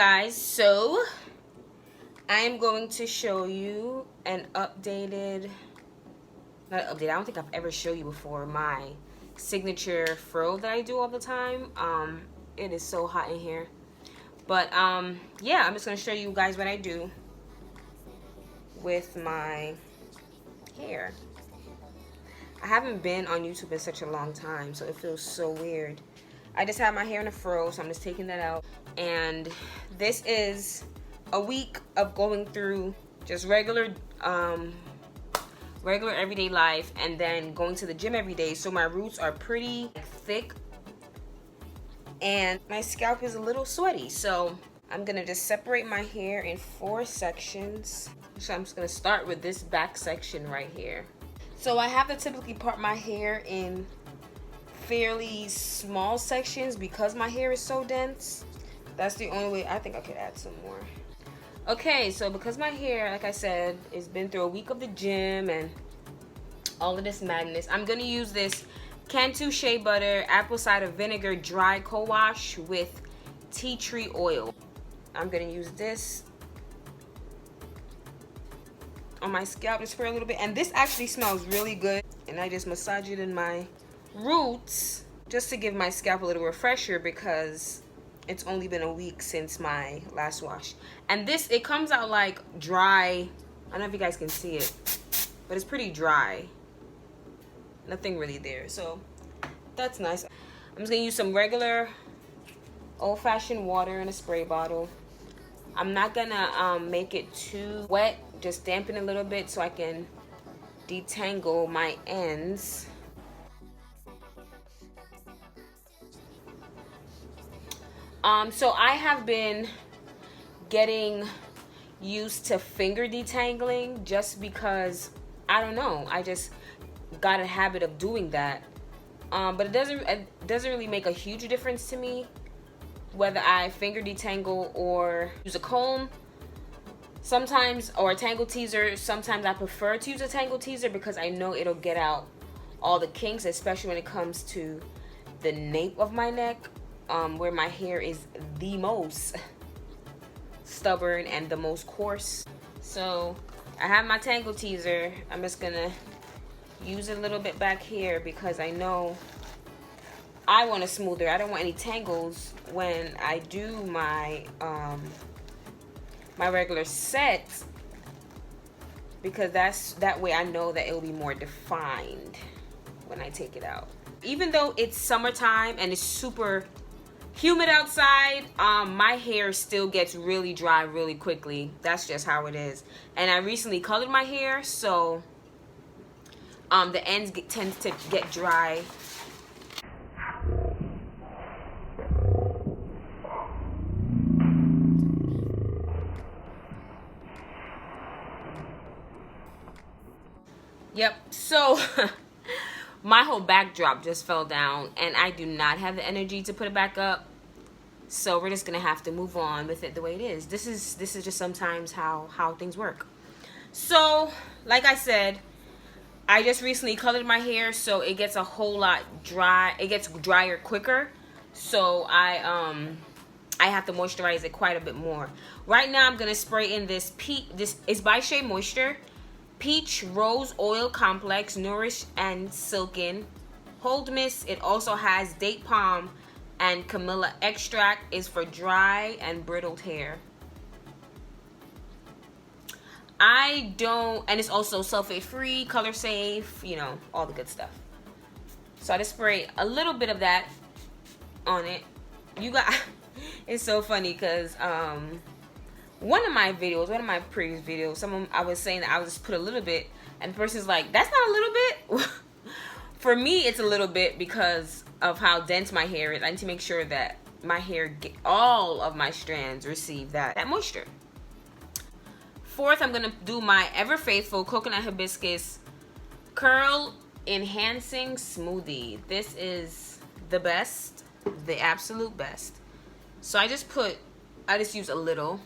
guys, so I am going to show you an updated, not update, I don't think I've ever showed you before, my signature fro that I do all the time. It is so hot in here. But yeah, I'm just going to show you guys what I do with my hair. I haven't been on YouTube in such a long time, so it feels so weird. I just have my hair in a fro, so I'm just taking that out. And this is a week of going through just regular everyday life, and then going to the gym every day. So my roots are pretty thick and my scalp is a little sweaty. So I'm gonna just separate my hair in 4 sections. So I'm just gonna start with this back section right here. So I have to typically part my hair in fairly small sections because my hair is so dense. That's the only way. I think I could add some more. Okay, so because my hair, like I said, has been through a week of the gym and all of this madness, I'm gonna use this Cantu Shea Butter Apple Cider Vinegar Dry Co-Wash with Tea Tree Oil. I'm gonna use this on my scalp to spray a little bit, and this actually smells really good, and I just massage it in my roots just to give my scalp a little refresher because it's only been a week since my last wash. And this, it comes out like dry. I don't know if you guys can see it, but it's pretty dry, nothing really there, so that's nice. I'm just gonna use some regular old-fashioned water in a spray bottle. I'm not gonna make it too wet, just dampen a little bit so I can detangle my ends. So I have been getting used to finger detangling just because, I don't know, I just got a habit of doing that. But it doesn't really make a huge difference to me whether I finger detangle or use a comb sometimes, or a tangle teaser. Sometimes I prefer to use a tangle teaser because I know it'll get out all the kinks, especially when it comes to the nape of my neck, where my hair is the most stubborn and the most coarse. So I have my tangle teaser. I'm just gonna use it a little bit back here because I know I want a smoother. I don't want any tangles when I do my my regular set, because that way I know that it will be more defined when I take it out. Even though it's summertime and it's super humid outside, my hair still gets really dry really quickly. That's just how it is. And I recently colored my hair, so the ends tend to get dry. Yep, so my whole backdrop just fell down and I do not have the energy to put it back up. So we're just gonna have to move on with it the way it is. This is just sometimes how things work. So like I said, I just recently colored my hair, so it gets a whole lot dry. It gets drier quicker. So I have to moisturize it quite a bit more. Right now I'm gonna spray in this this is by Shea Moisture Peach Rose Oil Complex, Nourish and Silken Hold Mist. It also has date palm and Camilla extract, is for dry and brittled hair. And it's also sulfate free, color safe, you know, all the good stuff. So I just spray a little bit of that on it. It's so funny because one of my previous videos, I was saying that I would just put a little bit, and the person's like, that's not a little bit. For me, it's a little bit because of how dense my hair is. I need to make sure that my hair, all of my strands receive that moisture. Fourth, I'm gonna do my Ever Faithful Coconut Hibiscus Curl Enhancing Smoothie. This is the best, the absolute best. So I just use a little,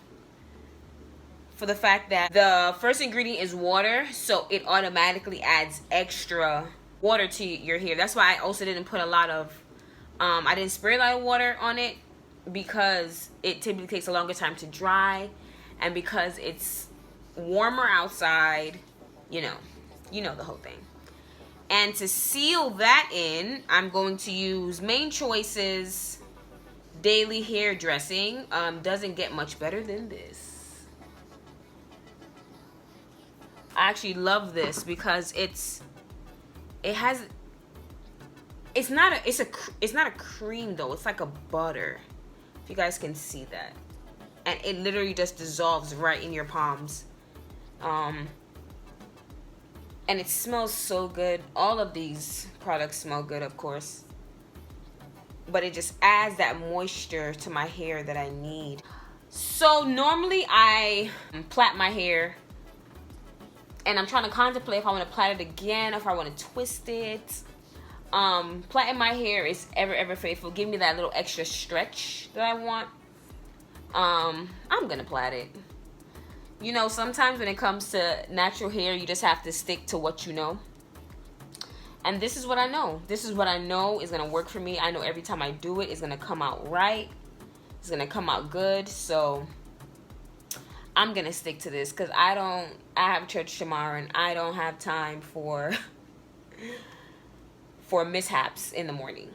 for the fact that the first ingredient is water, so it automatically adds extra water to your hair. That's why I also didn't put a lot of I didn't spray a lot of water on it because it typically takes a longer time to dry, and because it's warmer outside, you know the whole thing. And to seal that in, I'm going to use Main Choice's Daily Hair Dressing. Doesn't get much better than this. I actually love this because it's not a cream though. It's like a butter. If you guys can see that. And it literally just dissolves right in your palms. And it smells so good. All of these products smell good, of course. But it just adds that moisture to my hair that I need. So normally I plait my hair. And I'm trying to contemplate if I want to plait it again, if I want to twist it. Plaiting my hair is ever faithful. Give me that little extra stretch that I want. I'm gonna plait it. You know, sometimes when it comes to natural hair, you just have to stick to what you know. And this is what I know. This is what I know is gonna work for me. I know every time I do it, it's gonna come out right. It's gonna come out good. So I'm gonna stick to this because I have church tomorrow and I don't have time for mishaps in the morning.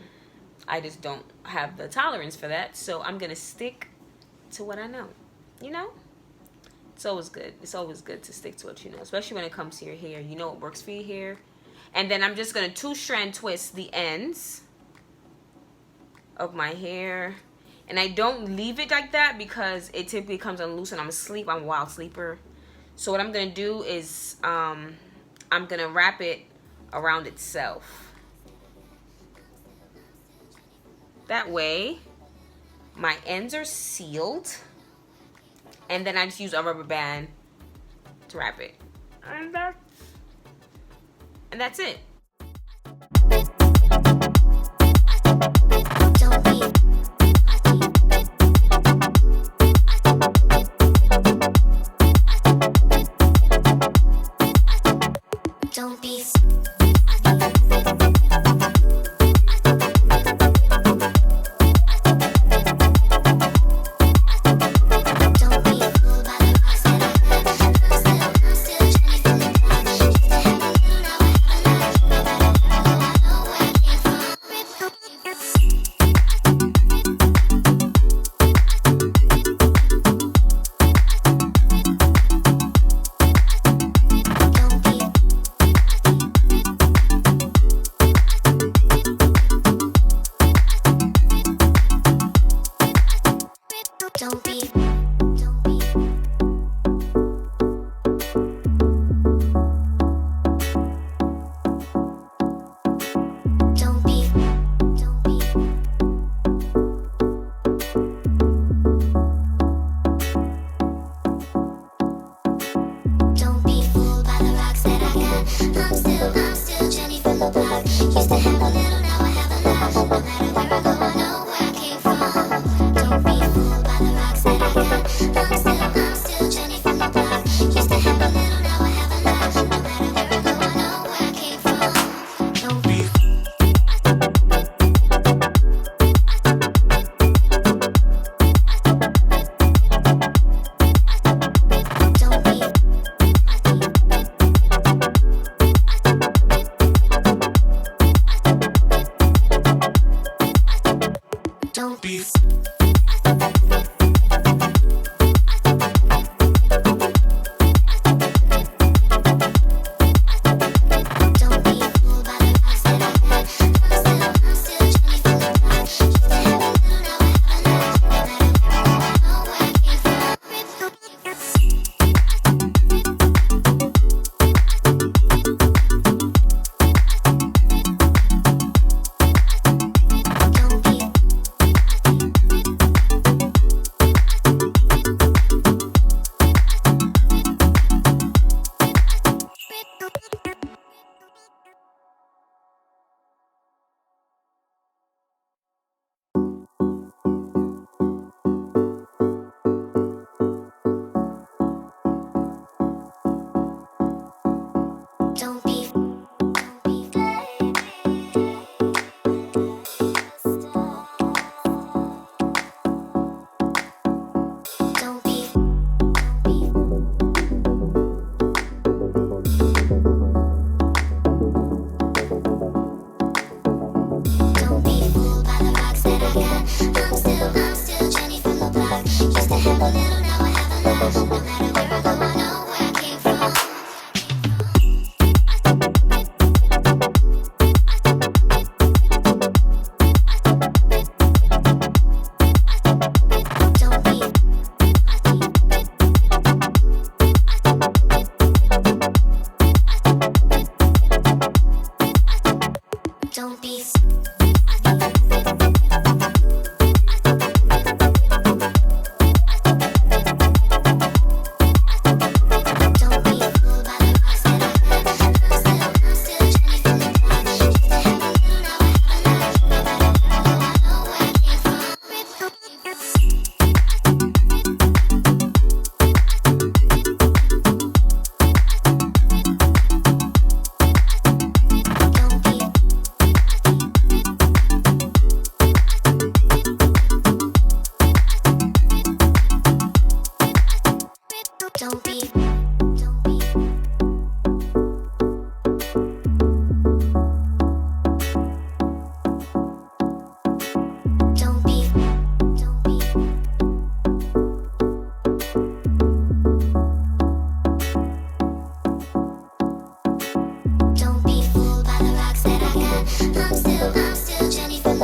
I just don't have the tolerance for that. So I'm gonna stick to what I know. You know? It's always good. It's always good to stick to what you know, especially when it comes to your hair. You know what works for your hair. And then I'm just going to 2-strand twist the ends of my hair. And I don't leave it like that because it typically comes unloose and I'm asleep. I'm a wild sleeper. So what I'm going to do is I'm going to wrap it around itself. That way my ends are sealed. And then I just use a rubber band to wrap it. And that's it.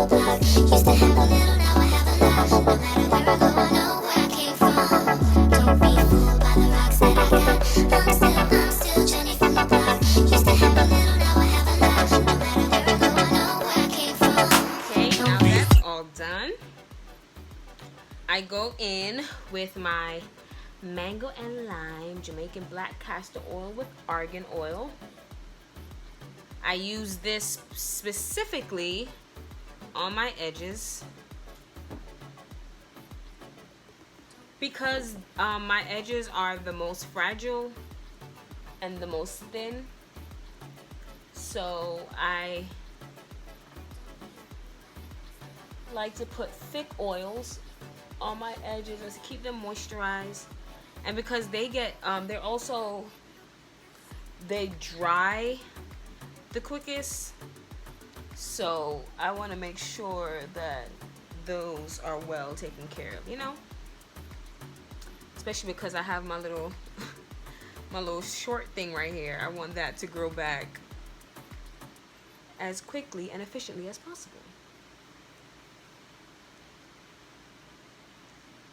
the block. Used to have a little, now I have a lot. No matter where I go, I know where I came from. Don't be fooled by the rocks that I got. I'm still Jenny from the block. Used to have a little, now I have a lot. No matter where I go, I know where I came from. Okay, now that's all done. I go in with my mango and lime Jamaican black castor oil with argan oil. I use this specifically on my edges because my edges are the most fragile and the most thin. So I like to put thick oils on my edges and to keep them moisturized. And because they get they dry the quickest, so I want to make sure that those are well taken care of, you know, especially because I have my little my little short thing right here. I want that to grow back as quickly and efficiently as possible.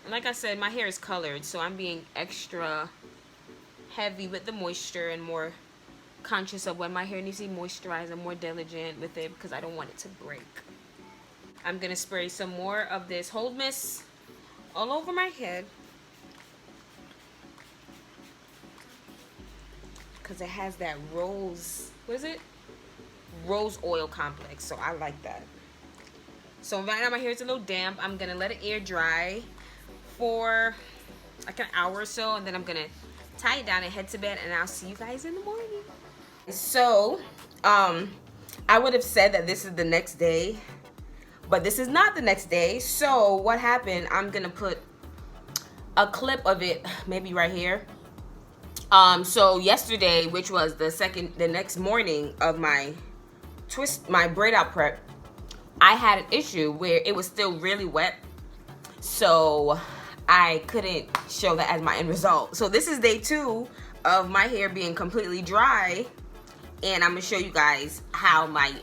And like I said, my hair is colored, so I'm being extra heavy with the moisture and more conscious of when my hair needs to be moisturized and more diligent with it because I don't want it to break. I'm gonna spray some more of this Hold Mist all over my head because it has that rose, what is it? Rose oil complex, so I like that. So right now my hair is a little damp. I'm gonna let it air dry for like an hour or so, and then I'm gonna tie it down and head to bed, and I'll see you guys in the morning. So I would have said that this is the next day, but this is not the next day. So what happened, I'm gonna put a clip of it maybe right here. So yesterday, which was the next morning of my braid out prep, I had an issue where it was still really wet, so I couldn't show that as my end result. So this is day 2 of my hair being completely dry, and I'm gonna show you guys how my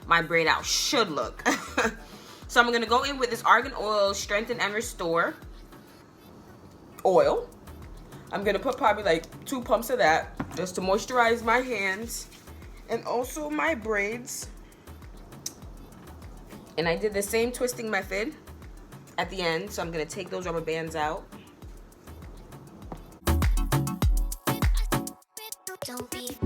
my braid out should look. So I'm gonna go in with this argan oil strengthen and restore oil. I'm gonna put probably like 2 pumps of that just to moisturize my hands and also my braids. And I did the same twisting method at the end, so I'm gonna take those rubber bands out. Don't be.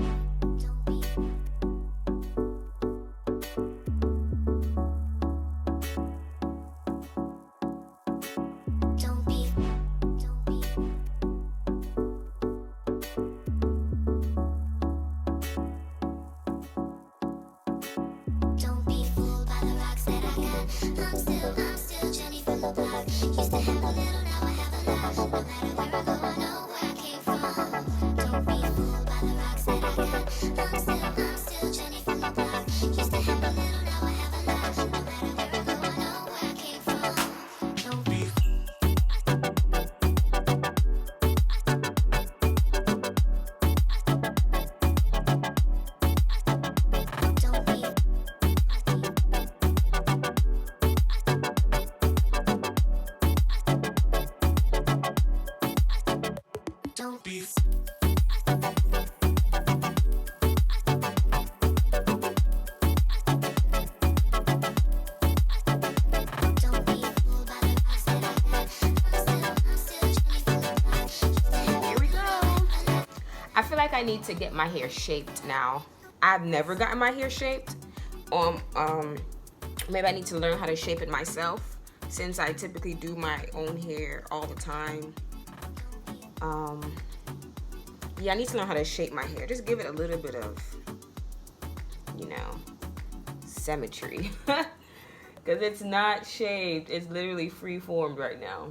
I'm still Jenny from the block. Used to have a little, now I have a lot. No matter where I go, I know where I came from. Don't be fooled by the rocks that I got. I'm still Jenny from the block. Used to have a little, now I have a lot. No matter where I go, I know where I came from. Don't be. Don't be. I feel like I need to get my hair shaped now. I've never gotten my hair shaped. Maybe I need to learn how to shape it myself, since I typically do my own hair all the time. Yeah, I need to learn how to shape my hair. Just give it a little bit of, you know, symmetry. Because it's not shaped. It's literally free-formed right now.